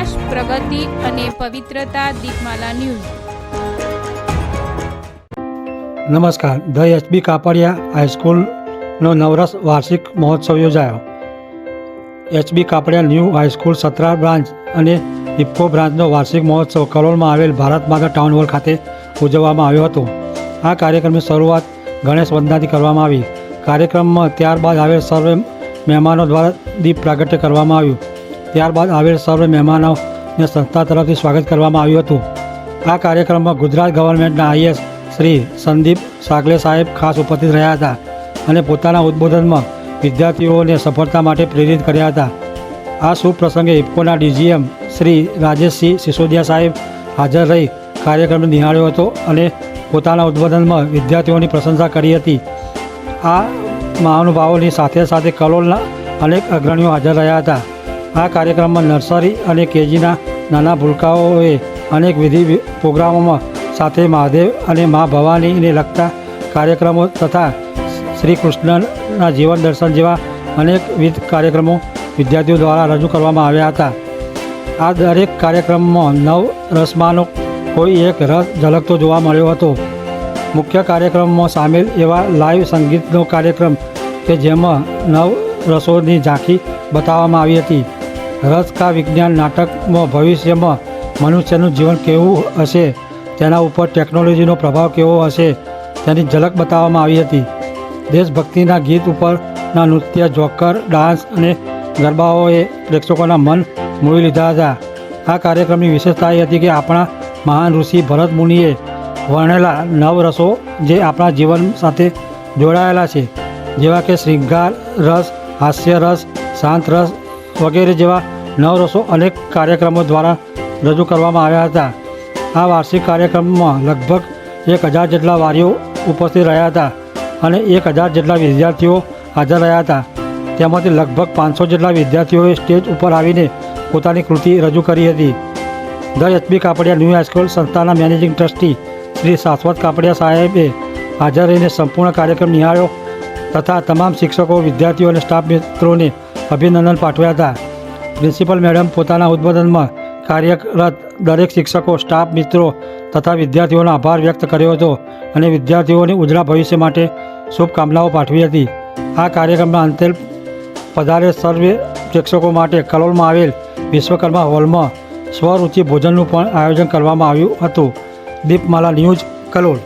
વિકાસ, પ્રગતિ અને પવિત્રતા. દીપમાલા ન્યૂઝ. નમસ્કાર. ધ એચબી કાપડિયા હાઈસ્કૂલનો નવરસ વાર્ષિક મહોત્સવ યોજાયો. એચબી કાપડિયા ન્યૂ હાઈસ્કૂલ સત્રા બ્રાન્ચ અને ઇફકો બ્રાન્ચનો વાર્ષિક મહોત્સવ કલોલમાં આવેલ ભારત માતા ટાઉન હોલ ખાતે ઉજવવામાં આવ્યો હતો. આ કાર્યક્રમની શરૂઆત ગણેશ વંદનાથી કરવામાં આવી. કાર્યક્રમમાં ત્યારબાદ આવેલ સર્વે મહેમાનો દ્વારા દીપ પ્રાગટ્ય કરવામાં આવ્યું. ત્યારબાદ આવેલ સર્વે મહેમાનોને સંસ્થા તરફથી સ્વાગત કરવામાં આવ્યું હતું. આ કાર્યક્રમમાં ગુજરાત ગવર્મેન્ટના આઈએએસ શ્રી સંદીપ સાગલે સાહેબ ખાસ ઉપસ્થિત રહ્યા હતા અને પોતાના ઉદ્બોધનમાં વિદ્યાર્થીઓને સફળતા માટે પ્રેરિત કર્યા હતા. આ શુભ પ્રસંગે ઇફકોના ડીજીએમ શ્રી રાજેશસિંહ સિસોદિયા સાહેબ હાજર રહી કાર્યક્રમને નિહાળ્યો હતો અને પોતાના ઉદ્બોધનમાં વિદ્યાર્થીઓની પ્રશંસા કરી હતી. આ મહાનુભાવોની સાથે સાથે કલોલના અનેક અગ્રણીઓ હાજર રહ્યા હતા. આ કાર્યક્રમમાં નર્સરી અને કેજીના નાના ભૂલકાઓએ અનેક વિધિ પ્રોગ્રામોમાં સાથે મહાદેવ અને મા ભવાનીને લગતા કાર્યક્રમો તથા શ્રી કૃષ્ણના જીવન દર્શન જેવા અનેકવિધ કાર્યક્રમો વિદ્યાર્થીઓ દ્વારા રજૂ કરવામાં આવ્યા હતા. આ દરેક કાર્યક્રમમાં નવ રસમાંનો કોઈ એક રસ ઝલકતો જોવા મળ્યો હતો. મુખ્ય કાર્યક્રમમાં સામેલ એવા લાઈવ સંગીતનો કાર્યક્રમ કે જેમાં નવ રસોની ઝાંખી બતાવવામાં આવી હતી. રસ કા વિજ્ઞાન નાટકમાં ભવિષ્યમાં મનુષ્યનું જીવન કેવું હશે, તેના ઉપર ટેકનોલોજીનો પ્રભાવ કેવો હશે તેની ઝલક બતાવવામાં આવી હતી. દેશભક્તિના ગીત ઉપરના નૃત્ય, જોકર, ડાન્સ અને ગરબાઓએ પ્રેક્ષકોના મન મોહી લીધા હતા. આ કાર્યક્રમની વિશેષતા એ હતી કે આપણા મહાન ઋષિ ભરત મુનિએ વર્ણેલા નવ રસો જે આપણા જીવન સાથે જોડાયેલા છે, જેવા કે શૃંગાર રસ, હાસ્ય રસ, શાંત રસ વગેરે જેવા નવ રસો અનેક કાર્યક્રમો દ્વારા રજૂ કરવામાં આવ્યા હતા. આ વાર્ષિક કાર્યક્રમમાં લગભગ 1000 જેટલા વારીઓ ઉપસ્થિત રહ્યા હતા અને 1000 જેટલા વિદ્યાર્થીઓ હાજર રહ્યા હતા. તેમાંથી લગભગ 500 જેટલા વિદ્યાર્થીઓએ સ્ટેજ ઉપર આવીને પોતાની કૃતિ રજૂ કરી હતી. The HB Kapadia new high school સંસ્થાના મેનેજિંગ ટ્રસ્ટી શ્રી શાશ્વત કાપડિયા સાહેબે હાજર રહીને સંપૂર્ણ કાર્યક્રમ નિહાળ્યો તથા તમામ શિક્ષકો, વિદ્યાર્થીઓ અને સ્ટાફ મિત્રોને અભિનંદન પાઠવ્યા હતા. પ્રિન્સિપલ મેડમ પોતાના ઉદ્બોધનમાં કાર્યરત દરેક શિક્ષકો, સ્ટાફ મિત્રો તથા વિદ્યાર્થીઓનો આભાર વ્યક્ત કર્યો હતો અને વિદ્યાર્થીઓની ઉજળા ભવિષ્ય માટે શુભકામનાઓ પાઠવી હતી. આ કાર્યક્રમના અંતે પધારેલ સર્વે પ્રેક્ષકો માટે કલોલમાં આવેલ વિશ્વકર્મા હોલમાં સ્વરૂચિ ભોજનનું પણ આયોજન કરવામાં આવ્યું હતું. દીપમાલા ન્યૂઝ, કલોલ.